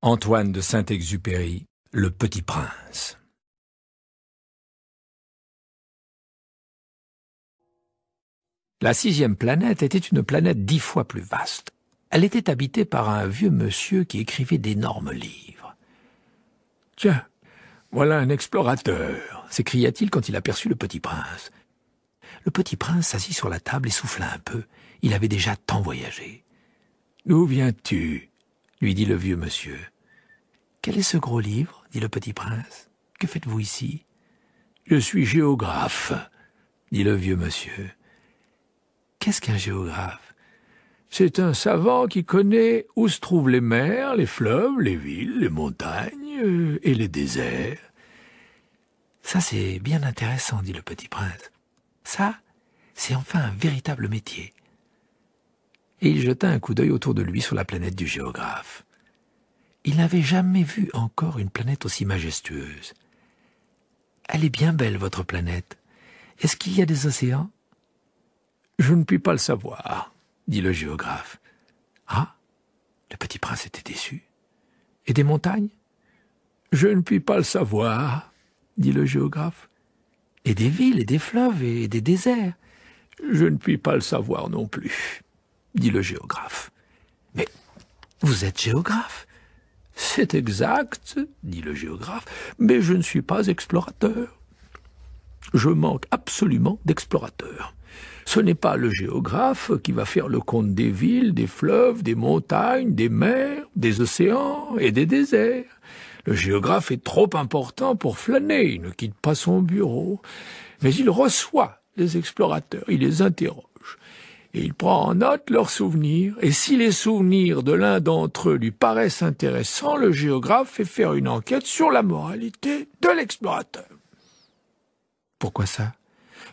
Antoine de Saint-Exupéry, Le Petit Prince. La 6e planète était une planète 10 fois plus vaste. Elle était habitée par un vieux monsieur qui écrivait d'énormes livres. « Tiens, voilà un explorateur !» s'écria-t-il quand il aperçut le Petit Prince. Le Petit Prince s'assit sur la table et souffla un peu. Il avait déjà tant voyagé. « D'où viens-tu » lui dit le vieux monsieur. « Quel est ce gros livre » dit le Petit Prince. « Que faites-vous ici ?»« Je suis géographe » dit le vieux monsieur. « Qu'est-ce qu'un géographe ?»« C'est un savant qui connaît où se trouvent les mers, les fleuves, les villes, les montagnes et les déserts. »« Ça, c'est bien intéressant, dit le Petit Prince. Ça, c'est enfin un véritable métier. » Et il jeta un coup d'œil autour de lui sur la planète du géographe. Il n'avait jamais vu encore une planète aussi majestueuse. « Elle est bien belle, votre planète. Est-ce qu'il y a des océans ?»« Je ne puis pas le savoir, » dit le géographe. « Ah !» Le Petit Prince était déçu. « Et des montagnes ?»« Je ne puis pas le savoir, » dit le géographe. « Et des villes, et des fleuves, et des déserts ?»« Je ne puis pas le savoir non plus, » dit le géographe. « Mais vous êtes géographe ?»« C'est exact, » dit le géographe, « mais je ne suis pas explorateur. Je manque absolument d'explorateurs. Ce n'est pas le géographe qui va faire le compte des villes, des fleuves, des montagnes, des mers, des océans et des déserts. Le géographe est trop important pour flâner, il ne quitte pas son bureau. Mais il reçoit les explorateurs, il les interroge. Et il prend en note leurs souvenirs, et si les souvenirs de l'un d'entre eux lui paraissent intéressants, le géographe fait faire une enquête sur la moralité de l'explorateur. Pourquoi ça ?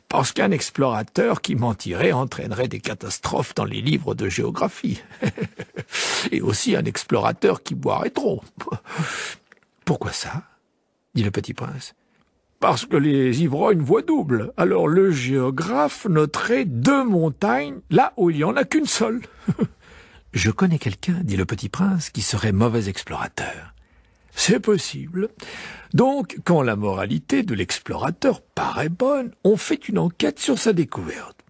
Parce qu'un explorateur qui mentirait entraînerait des catastrophes dans les livres de géographie. Et aussi un explorateur qui boirait trop. Pourquoi ça ? Dit le Petit Prince. Parce que les ivrognes voient double. Alors le géographe noterait 2 montagnes là où il n'y en a qu'une seule. Je connais quelqu'un, dit le Petit Prince, qui serait mauvais explorateur. C'est possible. Donc, quand la moralité de l'explorateur paraît bonne, on fait une enquête sur sa découverte.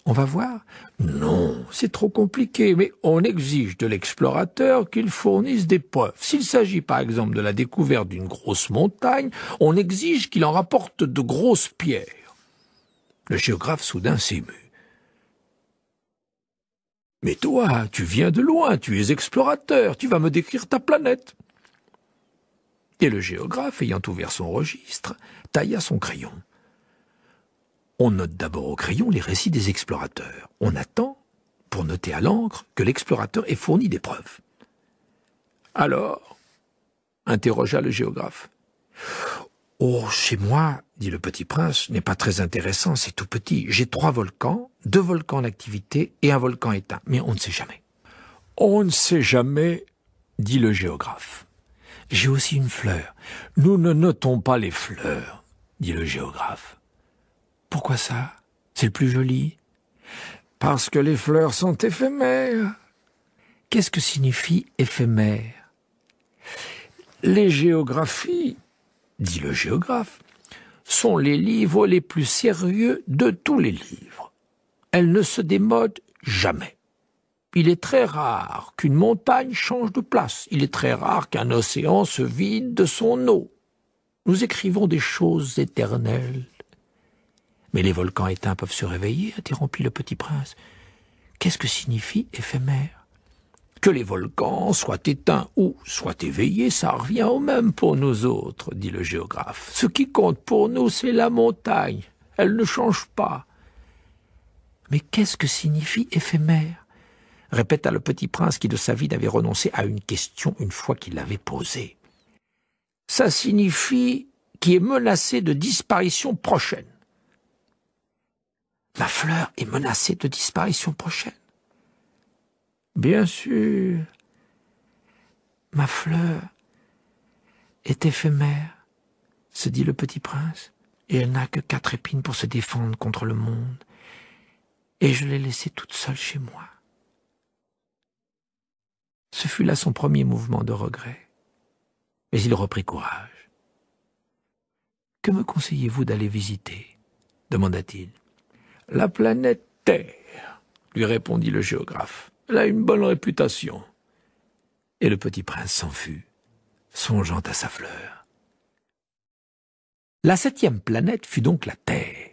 On va voir ? Non, c'est trop compliqué, mais on exige de l'explorateur qu'il fournisse des preuves. S'il s'agit par exemple de la découverte d'une grosse montagne, on exige qu'il en rapporte de grosses pierres. Le géographe soudain s'émut. « Mais toi, tu viens de loin, tu es explorateur, tu vas me décrire ta planète. » Et le géographe, ayant ouvert son registre, tailla son crayon. On note d'abord au crayon les récits des explorateurs. On attend, pour noter à l'encre, que l'explorateur ait fourni des preuves. « Alors ?» interrogea le géographe. « Oh, chez moi, dit le Petit Prince, n'est pas très intéressant, c'est tout petit. J'ai 3 volcans, 2 volcans en activité et un volcan éteint, mais on ne sait jamais. »« On ne sait jamais, dit le géographe. »« J'ai aussi une fleur. »« Nous ne notons pas les fleurs, dit le géographe. »« Pourquoi ça ? C'est le plus joli. »« Parce que les fleurs sont éphémères. »« Qu'est-ce que signifie éphémère ? » ?»« Les géographies, dit le géographe, sont les livres les plus sérieux de tous les livres. Elles ne se démodent jamais. Il est très rare qu'une montagne change de place. Il est très rare qu'un océan se vide de son eau. Nous écrivons des choses éternelles. Mais les volcans éteints peuvent se réveiller, interrompit le Petit Prince. Qu'est-ce que signifie éphémère ? Que les volcans soient éteints ou soient éveillés, ça revient au même pour nous autres, dit le géographe. Ce qui compte pour nous, c'est la montagne. Elle ne change pas. Mais qu'est-ce que signifie éphémère ? Répéta le Petit Prince qui de sa vie n'avait renoncé à une question une fois qu'il l'avait posée. Ça signifie qui est menacé de disparition prochaine. Ma fleur est menacée de disparition prochaine. Bien sûr. Ma fleur est éphémère, se dit le Petit Prince, et elle n'a que 4 épines pour se défendre contre le monde. Et je l'ai laissée toute seule chez moi. Ce fut là son premier mouvement de regret. Mais il reprit courage. « Que me conseillez-vous d'aller visiter ?» demanda-t-il. « La planète Terre, » lui répondit le géographe. « Elle a une bonne réputation. » Et le petit prince s'en fut, songeant à sa fleur. La 7e planète fut donc la Terre.